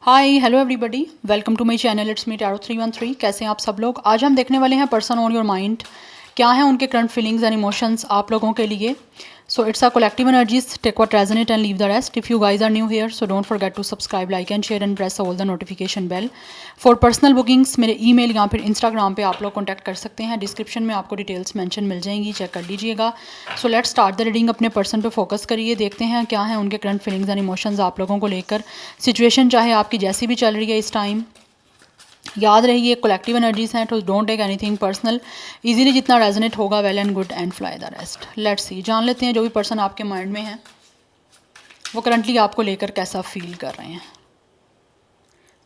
Hi hello everybody, welcome to my channel. It's me tarot 313। कैसे हैं आप सब लोग। आज हम देखने वाले हैं पर्सन ऑन योर माइंड, क्या है उनके करंट फीलिंग्स एंड इमोशंस आप लोगों के लिए। So it's a collective energies, take what resonate and leave the rest. If you guys are new here so don't forget to subscribe, like and share and press all the notification bell. For personal bookings मेरे email या फिर Instagram पे आप लोग contact कर सकते हैं। Description में आपको डिटेल्स मेंशन मिल जाएंगी, चेक कर लीजिएगा। So let's start the reading. अपने पर्सन पे फोकस करिए, देखते हैं क्या है उनके करंट फीलिंग्स एंड इमोशंस आप लोगों को लेकर। सिचुएशन चाहे आपकी जैसी भी चल रही है इस टाइम, याद रहिए कलेक्टिव एनर्जीज हैं, तो don't take anything personal. Easily जितना रेजोनेट होगा well and good and fly the rest. Let's see, जान लेते हैं जो भी पर्सन आपके माइंड में है वो करंटली आपको लेकर कैसा फील कर रहे हैं।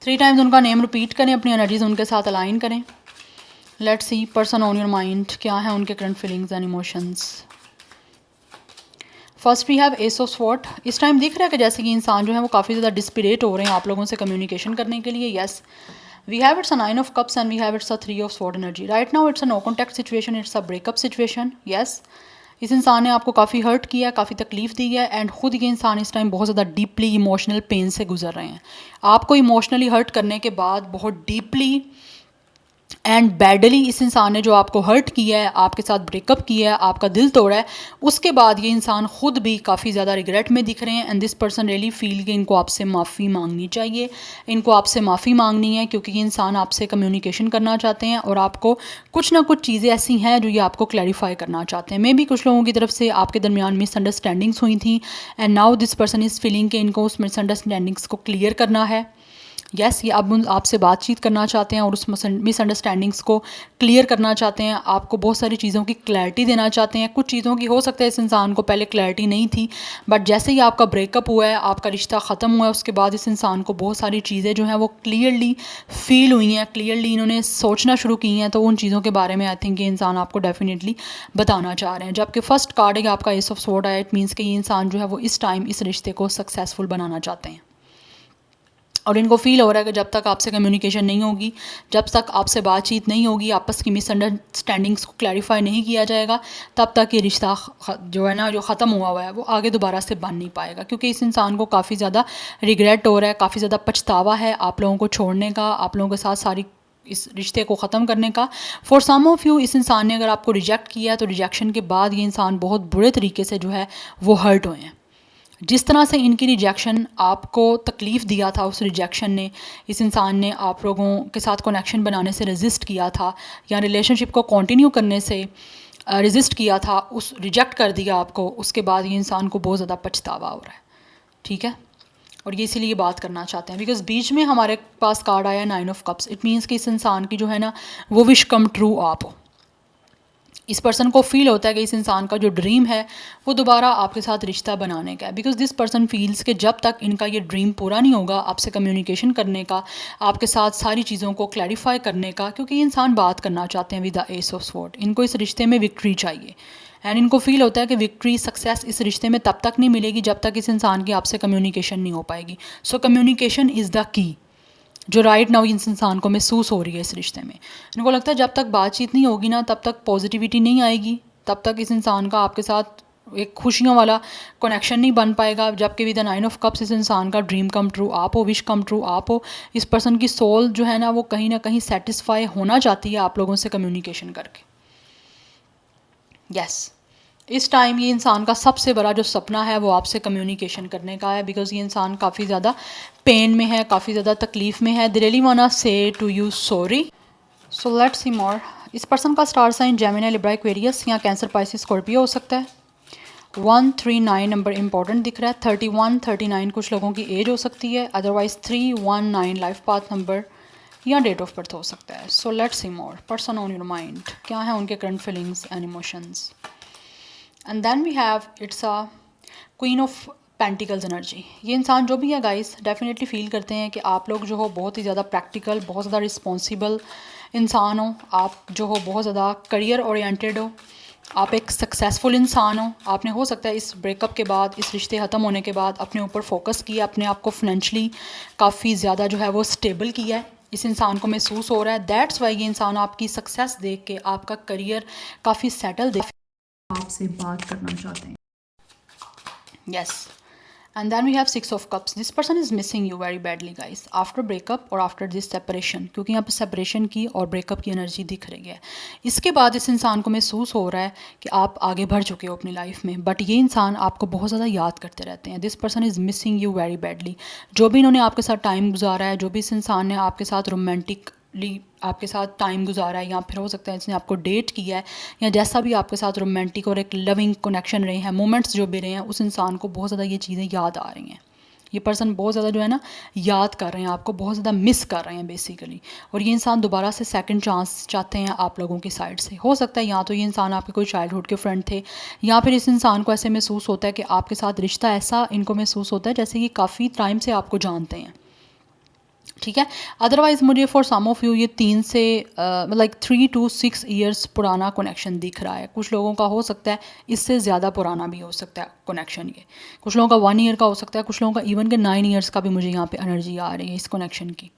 3 टाइम्स उनका नेम रिपीट करें, अपनी एनर्जीज उनके साथ अलाइन करें। Let's see person on your mind, क्या है उनके current feelings and emotions. First we have ace of sword. इस टाइम दिख रहा है कि जैसे कि इंसान जो है वो काफ़ी ज़्यादा डिस्पिरेट हो रहे हैं आप लोगों से कम्युनिकेशन करने के लिए। Yes, we have it's a 9 of cups and we have it's a 3 of sword energy. Right now it's a no contact situation, it's a breakup situation. Yes, इस इंसान ने आपको काफ़ी हर्ट किया है, काफ़ी तकलीफ दी है एंड खुद ये इंसान इस टाइम बहुत ज़्यादा डीपली इमोशनल पेन से गुजर रहे हैं। आपको इमोशनली हर्ट करने के बाद बहुत डीपली एंड बैडली इस इंसान ने जो आपको हर्ट किया है, आपके साथ ब्रेकअप किया है, आपका दिल तोड़ा है, उसके बाद ये इंसान खुद भी काफ़ी ज़्यादा रिग्रेट में दिख रहे हैं। And this person really feel कि इनको आपसे माफ़ी मांगनी चाहिए, इनको आपसे माफ़ी मांगनी है, क्योंकि ये इंसान आपसे कम्युनिकेशन करना चाहते हैं और आपको कुछ ना कुछ चीज़ें ऐसी हैं जो ये आपको क्लैरिफाई करना चाहते हैं। मे बी कुछ लोगों की तरफ से आपके दरमियान मिसअंडरस्टैंडिंग्स हुई थी and now this person is feeling कि इनको उस मिसअंडरस्टैंडिंग्स को क्लियर करना है। यस, ये अब आपसे बातचीत करना चाहते हैं और उस मिसअंडरस्टैंडिंग्स को क्लियर करना चाहते हैं, आपको बहुत सारी चीज़ों की क्लैरिटी देना चाहते हैं। कुछ चीज़ों की हो सकता है इस इंसान को पहले क्लैरिटी नहीं थी, बट जैसे ही आपका ब्रेकअप हुआ है, आपका रिश्ता ख़त्म हुआ है, उसके बाद इस इंसान को बहुत सारी चीज़ें जो हैं वो क्लियरली फील हुई हैं, क्लियरली इन्होंने सोचना शुरू की हैं। तो उन चीज़ों के बारे में आई थिंक ये इंसान आपको डेफिनेटली बताना चाह रहे हैं। जबकि फर्स्ट कार्ड है आपका एस ऑफ स्वॉर्ड आया, इट मीन्स कि ये इंसान जो है वो इस टाइम इस रिश्ते को सक्सेसफुल बनाना चाहते हैं और इनको फील हो रहा है कि जब तक आपसे कम्युनिकेशन नहीं होगी, जब तक आपसे बातचीत नहीं होगी, आपस की मिसअंडरस्टैंडिंग्स को क्लैरिफाई नहीं किया जाएगा, तब तक ये रिश्ता जो है ना, जो ख़त्म हुआ है वो आगे दोबारा से बन नहीं पाएगा। क्योंकि इस इंसान को काफ़ी ज़्यादा रिग्रेट हो रहा है, काफ़ी ज़्यादा पछतावा है आप लोगों को छोड़ने का, आप लोगों के साथ सारी इस रिश्ते को ख़त्म करने का। फॉर सम ऑफ यू, इस इंसान ने अगर आपको रिजेक्ट किया तो रिजेक्शन के बाद ये इंसान बहुत बुरे तरीके से जो है वो हर्ट हुए हैं। जिस तरह से इनकी रिजेक्शन आपको तकलीफ़ दिया था, उस रिजेक्शन ने इस इंसान ने आप लोगों के साथ कनेक्शन बनाने से रेजिस्ट किया था या रिलेशनशिप को कंटिन्यू करने से रेजिस्ट किया था, उस रिजेक्ट कर दिया आपको। उसके बाद ये इंसान को बहुत ज़्यादा पछतावा हो रहा है, ठीक है। और ये इसीलिए बात करना चाहते हैं बिकॉज बीच में हमारे पास कार्ड आया 9 ऑफ कप्स। इट मीन्स कि इस इंसान की जो है ना वो विश कम ट्रू आप हो। इस पर्सन को फील होता है कि इस इंसान का जो ड्रीम है वो दोबारा आपके साथ रिश्ता बनाने का है। बिकॉज दिस पर्सन फील्स कि जब तक इनका ये ड्रीम पूरा नहीं होगा आपसे कम्युनिकेशन करने का, आपके साथ सारी चीज़ों को क्लैरिफाई करने का, क्योंकि ये इंसान बात करना चाहते हैं with the ace of sword. इनको इस रिश्ते में विक्ट्री चाहिए एंड इनको फील होता है कि विक्ट्री, सक्सेस इस रिश्ते में तब तक नहीं मिलेगी जब तक इस इंसान की आपसे कम्युनिकेशन नहीं हो पाएगी। So communication is the key जो राइट नाउ इस इंसान को महसूस हो रही है इस रिश्ते में। इनको लगता है जब तक बातचीत नहीं होगी ना, तब तक पॉजिटिविटी नहीं आएगी, तब तक इस इंसान का आपके साथ एक खुशियों वाला कनेक्शन नहीं बन पाएगा। जबकि विद द 9 ऑफ कप्स इस इंसान का ड्रीम कम ट्रू आप हो, विश कम ट्रू आप हो। इस पर्सन की सोल जो है ना कहीं सेटिस्फाई होना चाहती है आप लोगों से कम्युनिकेशन करके। यस, इस टाइम ये इंसान का सबसे बड़ा जो सपना है वो आपसे कम्युनिकेशन करने का है। बिकॉज ये इंसान काफ़ी ज़्यादा पेन में है, काफ़ी ज़्यादा तकलीफ़ में है। They really want to say to you sorry. So let's see more. इस पर्सन का star sign Gemini, Libra, Aquarius या कैंसर, पाइसिस, स्कॉर्पियो हो सकता है। 139 नंबर इंपॉर्टेंट दिख रहा है। 31 39 कुछ लोगों की एज हो सकती है। अदरवाइज 319 लाइफ पाथ नंबर या डेट ऑफ बर्थ हो सकता है। So let's see more. Person on your mind, क्या है उनके current feelings and emotions. And then we have it's a queen of pentacles energy. ये इंसान जो भी है गाइस डेफिनेटली फील करते हैं कि आप लोग जो हो बहुत ही ज़्यादा प्रैक्टिकल, बहुत ज़्यादा रिस्पॉन्सिबल इंसान हो। आप जो हो बहुत ज़्यादा करियर ओरिएंटेड हो, आप एक सक्सेसफुल इंसान हो। आपने हो सकता है इस ब्रेकअप के बाद, इस रिश्ते ख़त्म होने के बाद अपने ऊपर फोकस किया, अपने आप को फाइनेंशियली काफ़ी ज़्यादा जो है वो स्टेबल किया है। इस इंसान को महसूस हो रहा है, दैट्स वाई ये इंसान आपकी सक्सेस देख के, आपका करियर काफ़ी सेटल देख आपसे बात करना चाहते हैं। Yes, and then we have 6 of cups. This person is missing you very badly guys after breakup और आफ्टर दिस सेपरेशन, क्योंकि यहाँ पे सेपरेशन की और ब्रेकअप की एनर्जी दिख रही है. इसके बाद इस इंसान को महसूस हो रहा है कि आप आगे बढ़ चुके हो अपनी लाइफ में, बट ये इंसान आपको बहुत ज़्यादा याद करते रहते हैं. This person is missing you very badly. जो भी इन्होंने आपके साथ टाइम गुजारा है, जो भी इस इंसान ने आपके साथ रोमांटिकली आपके साथ टाइम गुजारा है, या फिर हो सकता है इसने आपको डेट किया है, या जैसा भी आपके साथ रोमांटिक और एक लविंग कनेक्शन रहे हैं, मोमेंट्स जो भी रहे हैं, उस इंसान को बहुत ज़्यादा ये चीज़ें याद आ रही हैं. ये पर्सन बहुत ज़्यादा जो है ना याद कर रहे हैं, आपको बहुत ज़्यादा मिस कर रहे हैं बेसिकली. और ये इंसान दोबारा से सेकंड चांस चाहते हैं आप लोगों की साइड से. हो सकता है या तो ये इंसान आपके कोई चाइल्डहुड के फ्रेंड थे, या फिर इस इंसान को ऐसे महसूस होता है कि आपके साथ रिश्ता ऐसा इनको महसूस होता है जैसे कि काफ़ी टाइम से आपको जानते हैं. ठीक है. अदरवाइज़ मुझे फॉर सम ऑफ यू ये 3 से लाइक 3 to 6 ईयर्स पुराना कनेक्शन दिख रहा है. कुछ लोगों का हो सकता है इससे ज़्यादा पुराना भी हो सकता है कनेक्शन. ये कुछ लोगों का 1 ईयर का हो सकता है, कुछ लोगों का इवन के 9 ईयर्स का भी मुझे यहाँ पे एनर्जी आ रही है इस कनेक्शन की.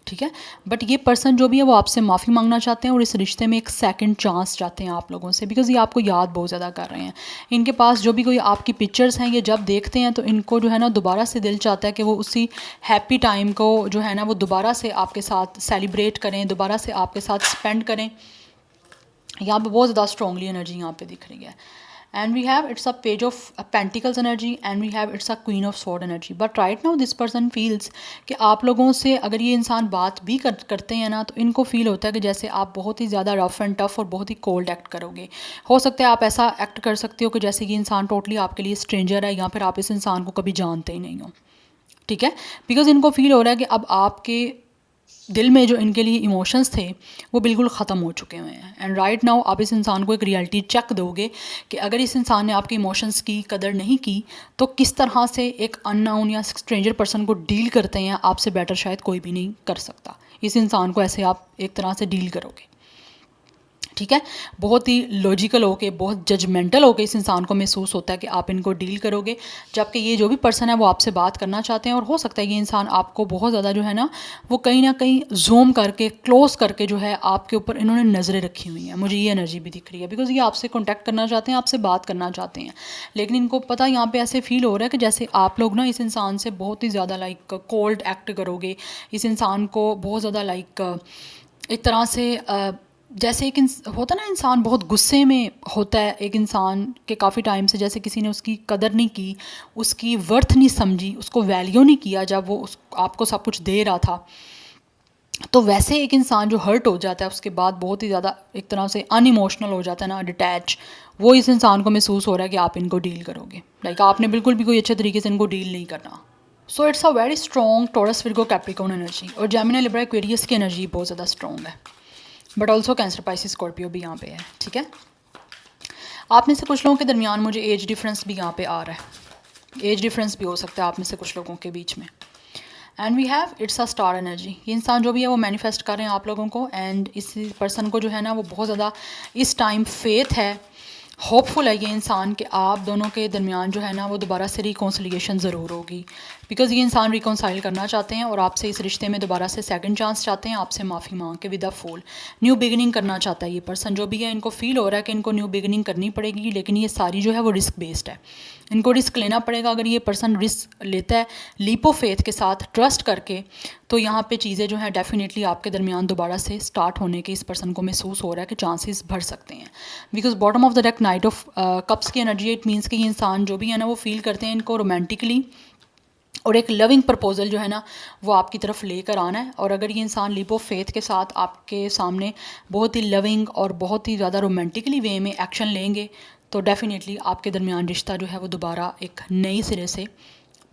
ठीक है. बट ये पर्सन जो भी है वो आपसे माफ़ी मांगना चाहते हैं और इस रिश्ते में एक सेकंड चांस चाहते हैं आप लोगों से, बिकॉज़ ये आपको याद बहुत ज़्यादा कर रहे हैं. इनके पास जो भी कोई आपकी पिक्चर्स हैं, ये जब देखते हैं तो इनको जो है ना दोबारा से दिल चाहता है कि वो उसी हैप्पी टाइम को जो है ना वो दोबारा से आपके साथ सेलिब्रेट करें, दोबारा से आपके साथ स्पेंड करें. यहाँ पे बहुत ज़्यादा स्ट्रॉन्गली एनर्जी यहाँ पे दिख रही है. And we have it's a page of pentacles energy, and we have it's a queen of sword energy. But right now this person feels कि आप लोगों से अगर ये इंसान बात भी करते हैं ना, तो इनको फील होता है कि जैसे आप बहुत ही ज़्यादा रफ एंड टफ और बहुत ही कोल्ड एक्ट करोगे. हो सकता है आप ऐसा एक्ट कर सकते हो कि जैसे ये इंसान टोटली आपके लिए स्ट्रेंजर है, या फिर आप इस इंसान को कभी जानते ही नहीं हो. ठीक है. बिकॉज इनको फील हो रहा है कि अब आपके दिल में जो इनके लिए इमोशंस थे वो बिल्कुल ख़त्म हो चुके हुए हैं. एंड राइट नाउ आप इस इंसान को एक रियलिटी चेक दोगे कि अगर इस इंसान ने आपके इमोशंस की कदर नहीं की तो किस तरह से एक अननोन या स्ट्रेंजर पर्सन को डील करते हैं, आपसे बेटर शायद कोई भी नहीं कर सकता. इस इंसान को ऐसे आप एक तरह से डील करोगे. ठीक है. बहुत ही लॉजिकल होके, बहुत जजमेंटल होके इस इंसान को महसूस होता है कि आप इनको डील करोगे, जबकि ये जो भी पर्सन है वो आपसे बात करना चाहते हैं. और हो सकता है ये इंसान आपको बहुत ज़्यादा जो है ना वो कहीं ना कहीं जूम करके क्लोज करके जो है आपके ऊपर इन्होंने नज़रें रखी हुई हैं. मुझे ये एनर्जी भी दिख रही है, बिकॉज ये आपसे कॉन्टैक्ट करना चाहते हैं, आपसे बात करना चाहते हैं, लेकिन इनको पता यहाँ पर ऐसे फील हो रहा है कि जैसे आप लोग ना इस इंसान से बहुत ही ज़्यादा लाइक कोल्ड एक्ट करोगे. इस इंसान को बहुत ज़्यादा लाइक एक तरह से जैसे एक होता ना इंसान बहुत गुस्से में होता है, एक इंसान के काफ़ी टाइम से जैसे किसी ने उसकी कदर नहीं की, उसकी वर्थ नहीं समझी, उसको वैल्यू नहीं किया जब वो आपको सब कुछ दे रहा था. तो वैसे एक इंसान जो हर्ट हो जाता है उसके बाद बहुत ही ज़्यादा एक तरह से अनइमोशनल हो जाता है ना, डिटैच, वो इस इंसान को महसूस हो रहा है कि आप इनको डील करोगे. लाइक आपने बिल्कुल भी कोई अच्छे तरीके से इनको डील नहीं करना. सो it's a very strong taurus Virgo Capricorn energy. और जेमिनी लिब्रा एक्वेरियस की एनर्जी बहुत ज़्यादा स्ट्रॉन्ग है, but also cancer Pisces Scorpio भी यहाँ पे है. ठीक है. आप में से कुछ लोगों के दरमियान मुझे एज डिफरेंस भी यहाँ पे आ रहा है. एज डिफरेंस भी हो सकता है आप में से कुछ लोगों के बीच में. And we have it's a star energy. ये इंसान जो भी है वो मैनिफेस्ट कर रहे हैं आप लोगों को, एंड इस पर्सन को जो है ना वो बहुत ज़्यादा इस टाइम फेथ है, होपफुल है ये इंसान कि आप दोनों के दरमियान जो है ना वो दोबारा से रिकॉन्सिलिएशन ज़रूर होगी. बिकॉज़ ये इंसान रिकॉन्साइल करना चाहते हैं और आपसे इस रिश्ते में दोबारा से सेकंड चांस चाहते हैं, आपसे माफ़ी मांग के with a full new beginning करना चाहता है ये पर्सन जो भी है. इनको फील हो रहा है कि इनको न्यू बिगिनिंग करनी पड़ेगी, लेकिन ये सारी जो है वो रिस्क बेस्ड है. इनको रिस्क लेना पड़ेगा. अगर ये पर्सन रिस्क लेता है लीप ऑफ फेथ के साथ ट्रस्ट करके, तो यहाँ पे चीज़ें जो है डेफिनेटली आपके दरमियान दोबारा से स्टार्ट होने के इस पर्सन को महसूस हो रहा है कि चांसेस बढ़ सकते हैं. Because bottom of the deck night of cups की एनर्जी, इट मीन्स कि ये इंसान जो भी है ना वो फील करते हैं इनको रोमांटिकली और एक लविंग प्रपोजल जो है ना वो आपकी तरफ लेकर आना है. और अगर ये इंसान लीप ऑफ फेथ के साथ आपके सामने बहुत ही लविंग और बहुत ही ज़्यादा रोमांटिकली वे में एक्शन लेंगे, तो डेफिनेटली आपके दरमियान रिश्ता जो है वो दोबारा एक नई सिरे से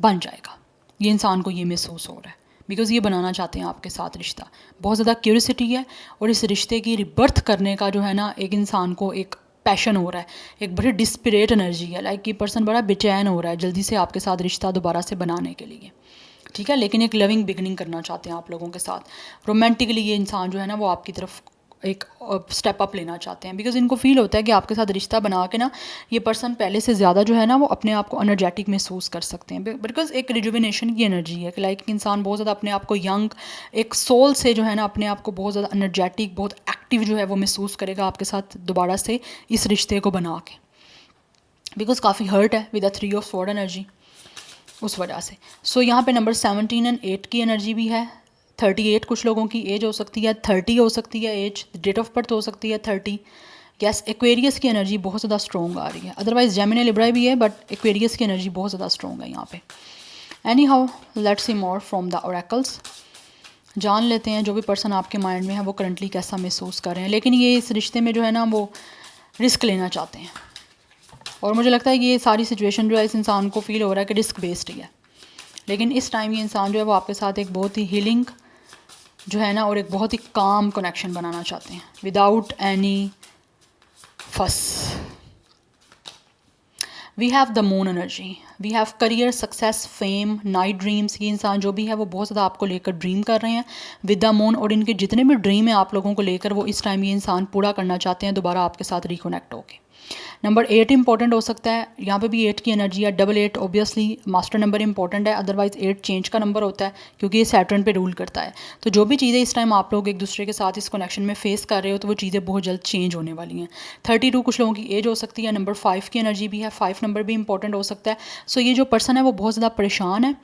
बन जाएगा. ये इंसान को ये महसूस हो रहा है, बिकॉज़ ये बनाना चाहते हैं आपके साथ रिश्ता. बहुत ज़्यादा क्यूरियोसिटी है और इस रिश्ते की रिबर्थ करने का जो है ना एक इंसान को एक पैशन हो रहा है, एक बड़ी डिस्परेट एनर्जी है. लाइक ये पर्सन बड़ा बेचैन हो रहा है जल्दी से आपके साथ रिश्ता दोबारा से बनाने के लिए. ठीक है. लेकिन एक लविंग बिगनिंग करना चाहते हैं आप लोगों के साथ. रोमांटिकली ये इंसान जो है ना वो आपकी तरफ एक स्टेप अप लेना चाहते हैं, बिकॉज इनको फील होता है कि आपके साथ रिश्ता बना के ना ये पर्सन पहले से ज़्यादा जो है ना वो अपने आप को एनर्जेटिक महसूस कर सकते हैं. बिकॉज एक रिजुविनेशन की एनर्जी है कि लाइक इंसान बहुत ज़्यादा अपने आप को यंग, एक सोल से जो है ना अपने आप को बहुत ज़्यादा एनर्जेटिक, बहुत एक्टिव जो है वो महसूस करेगा आपके साथ दोबारा से इस रिश्ते को बना के. बिकॉज काफ़ी हर्ट है with a 3 of sword energy. उस वजह से। सो यहाँ पे नंबर 17 एंड 8 की एनर्जी भी है। 38 कुछ लोगों की एज हो सकती है, 30 हो सकती है एज, डेट ऑफ बर्थ हो सकती है 30। यस, एक्वेरियस की एनर्जी बहुत ज़्यादा स्ट्रॉन्ग आ रही है। अदरवाइज जेमिनी लिब्रा भी है, बट एक्वेरियस की एनर्जी बहुत ज़्यादा स्ट्रॉन्ग है यहाँ पे। Any how, let's see more from the oracles. जान लेते हैं जो भी पर्सन आपके माइंड में है वो करंटली कैसा महसूस कर रहे हैं, लेकिन ये इस रिश्ते में जो है ना वो रिस्क लेना चाहते हैं। और मुझे लगता है कि ये सारी सिचुएशन जो है इस इंसान को फील हो रहा है कि रिस्क बेस्ड ही है, लेकिन इस टाइम ये इंसान जो है वो आपके साथ एक बहुत ही हीलिंग जो है ना और एक बहुत ही काम कनेक्शन बनाना चाहते हैं without any fuss. We have the moon energy, we have career, success, fame, night dreams. ये इंसान जो भी है वो बहुत ज़्यादा आपको लेकर ड्रीम कर रहे हैं विद द मून, और इनके जितने भी ड्रीम है आप लोगों को लेकर वो इस टाइम ये इंसान पूरा करना चाहते हैं दोबारा आपके साथ रिकनेक्ट होके। नंबर 8 इंपॉर्टेंट हो सकता है, यहाँ पे भी 8 की एनर्जी है। Double 8 obviously master number important है, अदरवाइज 8 चेंज का नंबर होता है क्योंकि ये सैटर्न पे रूल करता है। तो जो भी चीज़ें इस टाइम आप लोग एक दूसरे के साथ इस कनेक्शन में फेस कर रहे हो तो वो चीज़ें बहुत जल्द चेंज होने वाली हैं। 32 कुछ लोगों की एज हो सकती है। नंबर 5 की एनर्जी भी है, 5 नंबर भी इंपॉर्टेंट हो सकता है। सो ये जो पर्सन है वो बहुत ज़्यादा परेशान है,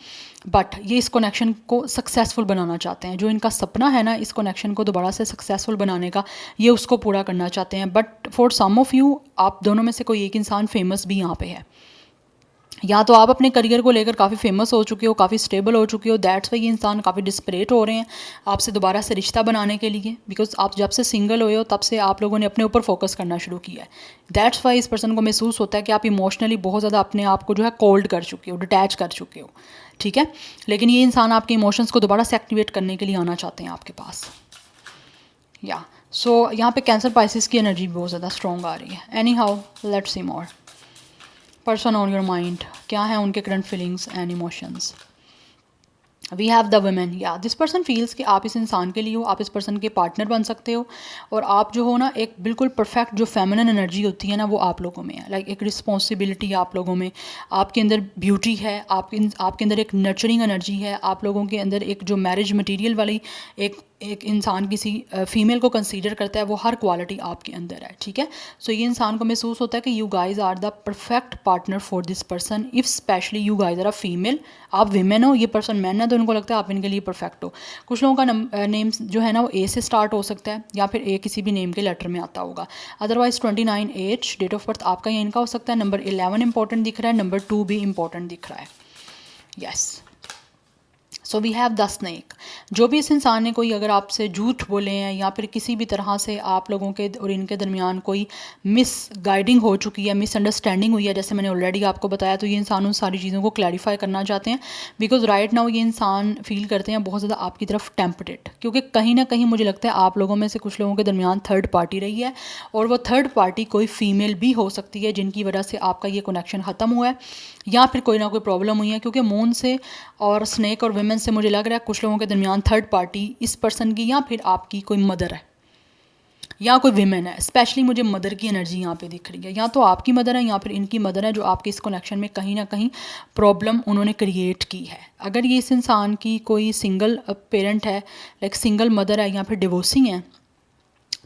बट ये इस कनेक्शन को सक्सेसफुल बनाना चाहते हैं। जो इनका सपना है ना इस कनेक्शन को दोबारा से सक्सेसफुल बनाने का, ये उसको पूरा करना चाहते हैं। But for some of you, आप दोनों में से कोई एक इंसान फेमस भी यहाँ पे है, या तो आप अपने करियर को लेकर काफ़ी फेमस हो चुके हो, काफ़ी स्टेबल हो चुके हो, दैट्स वाई ये इंसान काफ़ी डिस्परेट हो रहे हैं आपसे दोबारा से रिश्ता बनाने के लिए, बिकॉज आप जब से सिंगल हुए हो तब से आप लोगों ने अपने ऊपर फोकस करना शुरू किया है। दैट्स वाई इस पर्सन को महसूस होता है कि आप इमोशनली बहुत ज़्यादा अपने आप को जो है कोल्ड कर चुके हो, डिटैच कर चुके हो, ठीक है। लेकिन ये इंसान आपके इमोशंस को दोबारा से एक्टिवेट करने के लिए आना चाहते हैं आपके पास। या सो यहाँ पे कैंसर पाइसिस की एनर्जी भी बहुत ज़्यादा स्ट्रॉन्ग आ रही है। Anyhow, let's see more. Person on your mind, क्या है उनके current feelings and emotions. We have the women, या दिस पर्सन फील्स कि आप इस इंसान के लिए हो, आप इस पर्सन के पार्टनर बन सकते हो, और आप जो हो ना एक बिल्कुल परफेक्ट जो फेमिनिन एनर्जी होती है ना वो आप लोगों में है। लाइक एक रिस्पॉन्सिबिलिटी आप लोगों में, आपके अंदर ब्यूटी है, आपके अंदर एक नर्चरिंग एनर्जी है, आप लोगों के अंदर एक जो मैरिज मटीरियल वाली एक इंसान किसी फीमेल को कंसीडर करता है वो हर क्वालिटी आपके अंदर है, ठीक है। सो ये इंसान को महसूस होता है कि you guys are the perfect partner for this person, if specially you guys are a female, आप विमेन हो, ये पर्सन मैन है, तो उनको लगता है आप इनके लिए परफेक्ट हो। कुछ लोगों का नेम जो है ना वो ए से स्टार्ट हो सकता है, या फिर ए किसी भी नेम के लेटर में आता होगा। Otherwise 29 age date of birth आपका या इनका हो सकता है। नंबर 11 इंपॉर्टेंट दिख रहा है, नंबर 2 भी इंपॉर्टेंट दिख रहा है। Yes, so we have the snake. जो भी इस इंसान ने कोई अगर आपसे झूठ बोले हैं या फिर किसी भी तरह से आप लोगों के और इनके दरमियान कोई मिस गाइडिंग हो चुकी है, मिसअंडरस्टैंडिंग हुई है, जैसे मैंने ऑलरेडी आपको बताया, तो ये इंसान उन सारी चीज़ों को क्लैरिफाई करना चाहते हैं। बिकॉज राइट नाउ ये इंसान फील करते हैं बहुत ज़्यादा आपकी तरफ टेम्पटेड, क्योंकि कहीं ना कहीं मुझे लगता है आप लोगों में से कुछ लोगों के दरमियान थर्ड पार्टी रही है, और वो थर्ड पार्टी कोई फीमेल भी हो सकती है जिनकी वजह से आपका ये कनेक्शन ख़त्म हुआ है, या फिर कोई ना कोई प्रॉब्लम हुई है। क्योंकि मून से और स्नेक और वुमेन से मुझे लग रहा है कुछ लोगों के दरमियान थर्ड पार्टी इस पर्सन की या फिर आपकी कोई मदर है या कोई विमेन है। स्पेशली मुझे मदर की एनर्जी यहाँ पे दिख रही है, या तो आपकी मदर है या फिर इनकी मदर है, जो आपके इस कनेक्शन में कहीं ना कहीं प्रॉब्लम उन्होंने क्रिएट की है। अगर ये इस इंसान की कोई सिंगल पेरेंट है, लाइक सिंगल मदर है या फिर डिवोर्सिंग है,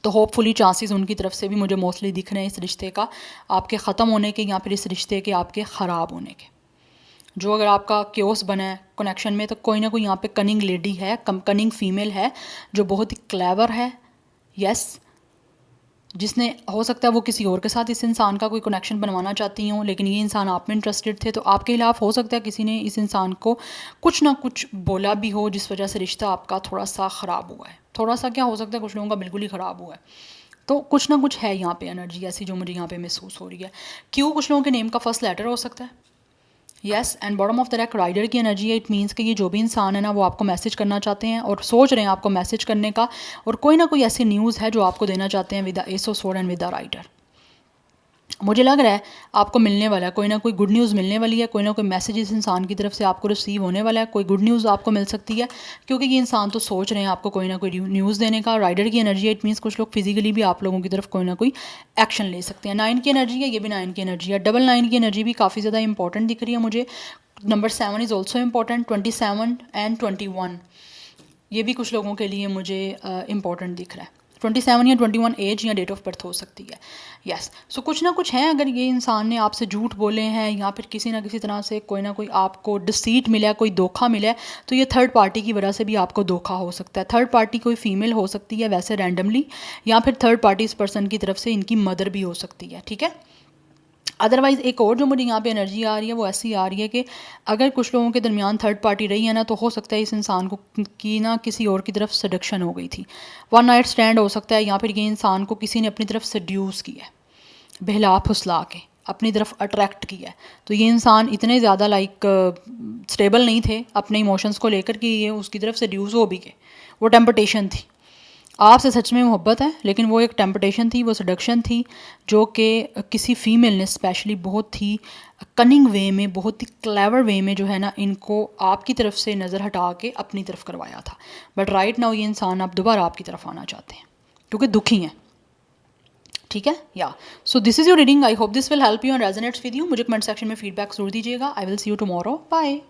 तो होपफुली चांसेस उनकी तरफ से भी मुझे मोस्टली दिख रहे हैं इस रिश्ते का आपके ख़त्म होने के, या फिर इस रिश्ते के आपके ख़राब होने के। जो अगर आपका क्योस बना है कनेक्शन में, तो कोई ना कोई यहाँ पे कनिंग लेडी है, कनिंग फीमेल है जो बहुत ही क्लेवर है। यस, जिसने हो सकता है वो किसी और के साथ इस इंसान का कोई कनेक्शन बनवाना चाहती हूँ, लेकिन ये इंसान आप में इंटरेस्टेड थे, तो आपके खिलाफ हो सकता है किसी ने इस इंसान को कुछ ना कुछ बोला भी हो, जिस वजह से रिश्ता आपका थोड़ा सा ख़राब हुआ है। थोड़ा सा क्या हो सकता है, कुछ लोगों का बिल्कुल ही ख़राब हुआ है। तो कुछ ना कुछ है यहाँ पे एनर्जी ऐसी जो मुझे यहाँ पे महसूस हो रही है। क्यों, कुछ लोगों के नेम का फर्स्ट लेटर हो सकता है। Yes, and bottom of the deck rider की एनर्जी है। इट मीन्स कि ये जो भी इंसान है ना वो आपको मैसेज करना चाहते हैं और सोच रहे हैं आपको मैसेज करने का, और कोई ना कोई ऐसी न्यूज़ है जो आपको देना चाहते हैं with the ace of sword and with the rider. मुझे लग रहा है आपको मिलने वाला है, कोई ना कोई गुड न्यूज़ मिलने वाली है, कोई ना कोई मैसेज इस इंसान की तरफ से आपको रिसीव होने वाला है, कोई गुड न्यूज़ आपको मिल सकती है, क्योंकि ये इंसान तो सोच रहे हैं आपको कोई ना कोई न्यूज़ देने का। राइडर की एनर्जी है, इट मीन्स कुछ लोग फिजिकली भी आप लोगों की तरफ कोई ना कोई एक्शन ले सकते हैं। 9 की एनर्जी है, ये भी 9 की एनर्जी है। डबल 9 की एनर्जी भी काफ़ी ज़्यादा इंपॉर्टेंट दिख रही है मुझे। Number 7 is also important. 27 and 21 ये भी कुछ लोगों के लिए मुझे इम्पॉर्टेंट दिख रहा है। 27 या 21 एज या डेट ऑफ बर्थ हो सकती है। यस सो कुछ ना कुछ है, अगर ये इंसान ने आपसे झूठ बोले हैं या फिर किसी ना किसी तरह से कोई ना कोई आपको डिसीट मिला है, कोई धोखा मिला है, तो ये थर्ड पार्टी की वजह से भी आपको धोखा हो सकता है। थर्ड पार्टी कोई फीमेल हो सकती है वैसे रैंडमली, या फिर थर्ड पार्टी इस पर्सन की तरफ से इनकी मदर भी हो सकती है, ठीक है। अदरवाइज़ एक और जो मुझे यहाँ पे एनर्जी आ रही है वो ऐसी आ रही है कि अगर कुछ लोगों के दरमियान थर्ड पार्टी रही है ना, तो हो सकता है इस इंसान को की ना किसी और की तरफ सडक्शन हो गई थी, वन नाइट स्टैंड हो सकता है, या फिर ये इंसान को किसी ने अपनी तरफ सड्यूस किया है, बहला फुसला के अपनी तरफ अट्रैक्ट किया है। तो ये इंसान इतने ज़्यादा स्टेबल नहीं थे अपने इमोशंस को लेकर कि ये उसकी तरफ सड्यूस हो भी गए। वो टेम्पटेशन थी, आपसे सच में मोहब्बत है लेकिन वो एक टेम्पटेशन थी, वो सडक्शन थी, जो कि किसी फीमेल ने स्पेशली बहुत ही कनिंग वे में, बहुत ही क्लेवर वे में जो है ना, इनको आपकी तरफ से नज़र हटा के अपनी तरफ करवाया था। बट राइट नाउ ये इंसान आप दोबारा आपकी तरफ आना चाहते हैं क्योंकि दुखी हैं, ठीक है। Yeah so this is your reading, I hope this will help you and resonates with you. मुझे कमेंट सेक्शन में फीडबैक जरूर दीजिएगा। I will see you tomorrow, bye.